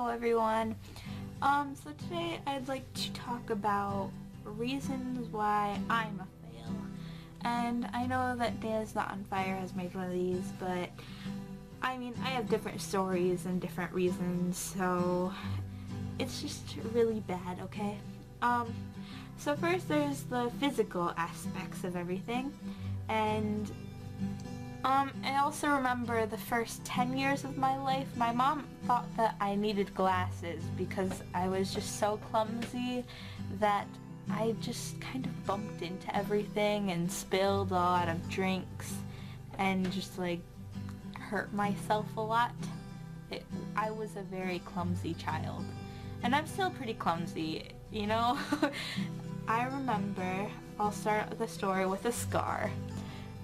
everyone. So today I'd like to talk about reasons why I'm a fail. And I know that Dance Not on Fire has made one of these, but I mean, I have different stories and different reasons, so it's just really bad, okay? So first there's the physical aspects of everything, and I also remember the first 10 years of my life, my mom thought that I needed glasses because I was just so clumsy that I just kind of bumped into everything and spilled a lot of drinks and just like hurt myself a lot. I was a very clumsy child, and I'm still pretty clumsy, you know? I remember, I'll start the story with a scar.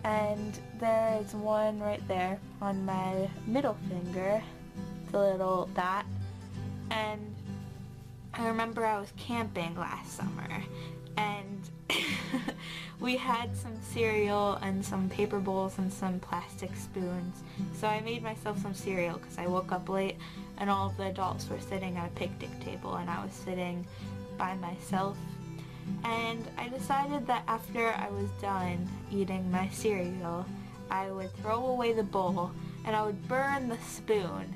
And there is one right there on my middle finger, the little dot. And I remember I was camping last summer, and we had some cereal and some paper bowls and some plastic spoons. So I made myself some cereal because I woke up late and all of the adults were sitting at a picnic table and I was sitting by myself. And I decided that after I was done eating my cereal, I would throw away the bowl and I would burn the spoon.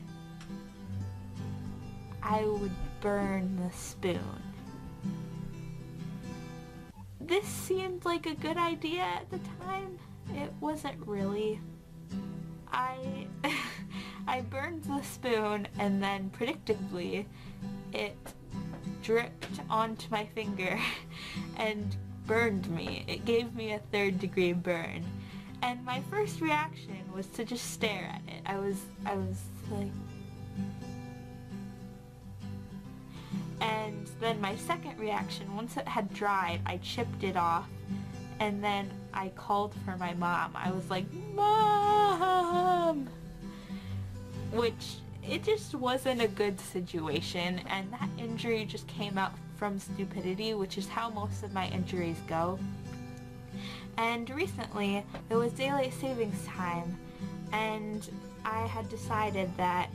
I would burn the spoon. This seemed like a good idea at the time. It wasn't really. I burned the spoon, and then predictably it dripped onto my finger and burned me. It gave me a 3rd-degree burn. And my first reaction was to just stare at it. I was like... And then my second reaction, once it had dried, I chipped it off, and then I called for my mom. I was like, "Mom!" Which, it just wasn't a good situation, and that injury just came out from stupidity, which is how most of my injuries go. And recently, it was daylight savings time, and I had decided that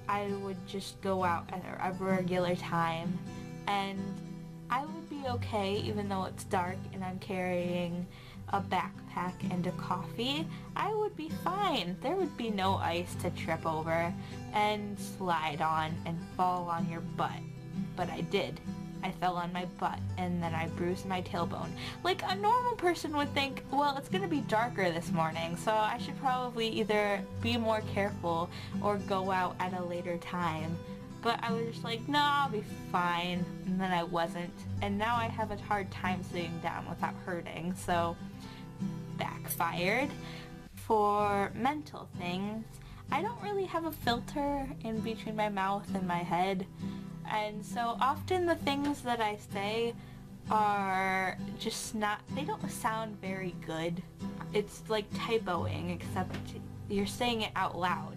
I would just go out at a regular time, and I would be okay even though it's dark and I'm carrying a backpack and a coffee. I would be fine. There would be no ice to trip over and slide on and fall on your butt. But I did. I fell on my butt and then I bruised my tailbone. Like, a normal person would think, well, it's gonna be darker this morning, so I should probably either be more careful or go out at a later time. But I was just like, no, I'll be fine. And then I wasn't. And now I have a hard time sitting down without hurting, so backfired. For mental things, I don't really have a filter in between my mouth and my head. And so often the things that I say are just not, they don't sound very good. It's like typoing, except you're saying it out loud.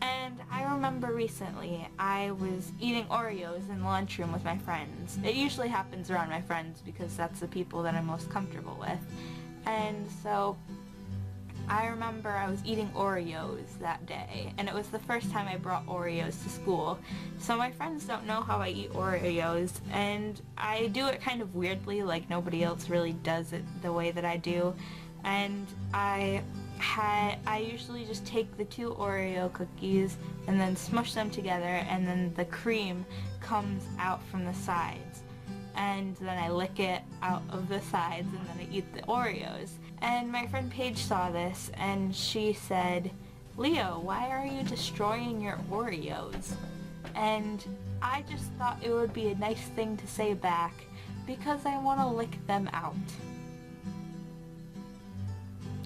And I remember recently I was eating Oreos in the lunchroom with my friends. It usually happens around my friends because that's the people that I'm most comfortable with. And so I remember I was eating Oreos that day, and it was the first time I brought Oreos to school. So my friends don't know how I eat Oreos, and I do it kind of weirdly, like nobody else really does it the way that I do. And I usually just take the 2 Oreo cookies and then smush them together, and then the cream comes out from the sides. And then I lick it out of the sides and then I eat the Oreos. And my friend Paige saw this and she said, "Leo, why are you destroying your Oreos?" And I just thought it would be a nice thing to say back because I want to lick them out.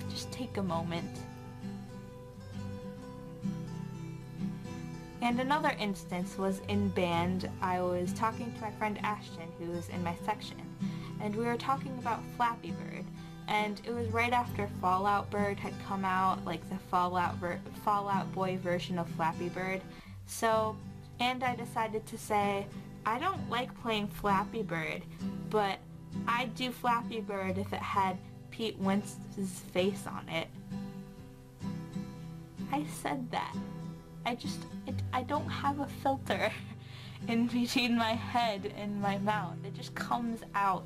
Just take a moment. And another instance was in band. I was talking to my friend Ashton, who was in my section, and we were talking about Flappy Bird. And it was right after Fall Out Bird had come out, like the Fall Out Boy version of Flappy Bird. So, and I decided to say, I don't like playing Flappy Bird, but I'd do Flappy Bird if it had Pete Wentz's face on it. I said that. I don't have a filter in between my head and my mouth. It just comes out.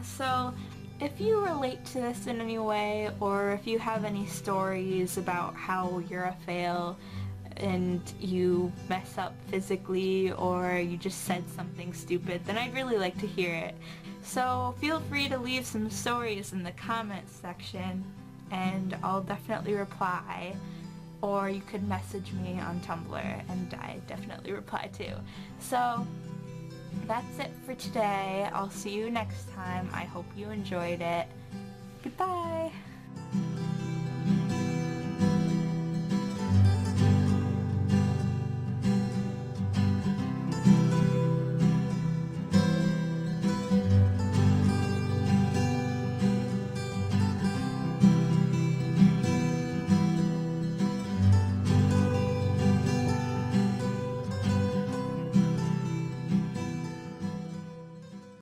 So if you relate to this in any way, or if you have any stories about how you're a fail and you mess up physically, or you just said something stupid, then I'd really like to hear it. So feel free to leave some stories in the comments section and I'll definitely reply. Or you could message me on Tumblr and I definitely reply too. So that's it for today. I'll see you next time. I hope you enjoyed it. Goodbye!